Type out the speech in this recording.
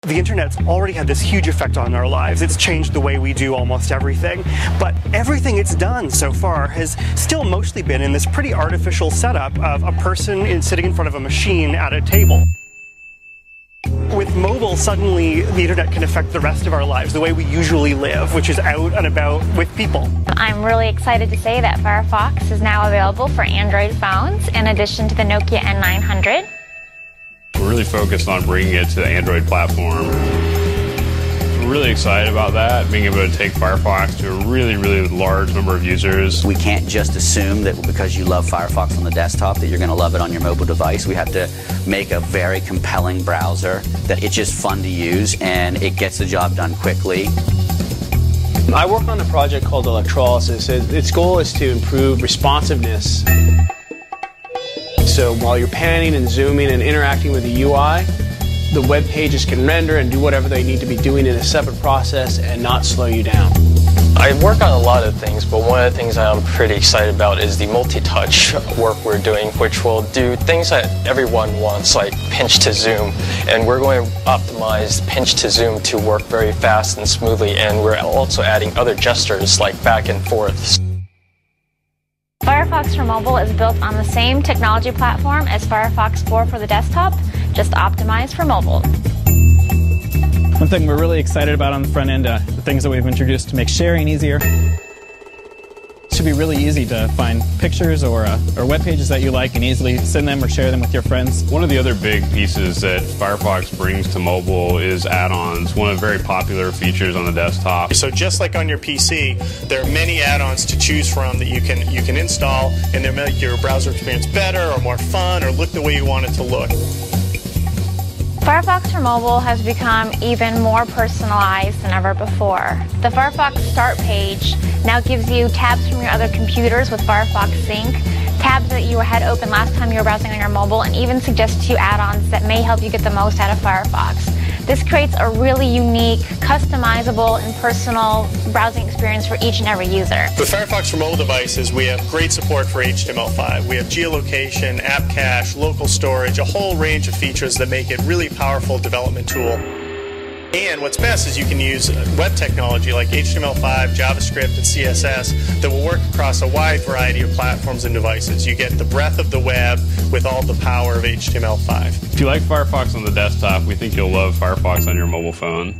The internet's already had this huge effect on our lives. It's changed the way we do almost everything. But everything it's done so far has still mostly been in this pretty artificial setup of a person sitting in front of a machine at a table. With mobile, suddenly the internet can affect the rest of our lives, the way we usually live, which is out and about with people. I'm really excited to say that Firefox is now available for Android phones in addition to the Nokia N900. We're really focused on bringing it to the Android platform. We're really excited about that, being able to take Firefox to a really large number of users. We can't just assume that because you love Firefox on the desktop that you're going to love it on your mobile device. We have to make a very compelling browser that it's just fun to use and it gets the job done quickly. I work on a project called Electrolysis. Its goal is to improve responsiveness. So while you're panning and zooming and interacting with the UI, the web pages can render and do whatever they need to be doing in a separate process and not slow you down. I work on a lot of things, but one of the things I'm pretty excited about is the multi-touch work we're doing, which will do things that everyone wants, like pinch to zoom. And we're going to optimize pinch to zoom to work very fast and smoothly, and we're also adding other gestures like back and forth. Firefox for mobile is built on the same technology platform as Firefox 4 for the desktop, just optimized for mobile. One thing we're really excited about on the front end, the things that we've introduced to make sharing easier. It should be really easy to find pictures or web pages that you like and easily send them or share them with your friends. One of the other big pieces that Firefox brings to mobile is add-ons, one of the very popular features on the desktop. So just like on your PC, there are many add-ons to choose from that you can install, and they make your browser experience better or more fun or look the way you want it to look. Firefox for mobile has become even more personalized than ever before. The Firefox Start page now gives you tabs from your other computers with Firefox Sync, tabs that you had open last time you were browsing on your mobile, and even suggests you add-ons that may help you get the most out of Firefox. This creates a really unique, customizable, and personal browsing experience for each and every user. With Firefox for mobile devices, we have great support for HTML5. We have geolocation, app cache, local storage, a whole range of features that make it a really powerful development tool. And what's best is you can use web technology like HTML5, JavaScript, and CSS that will work across a wide variety of platforms and devices. You get the breadth of the web with all the power of HTML5. If you like Firefox on the desktop, we think you'll love Firefox on your mobile phone.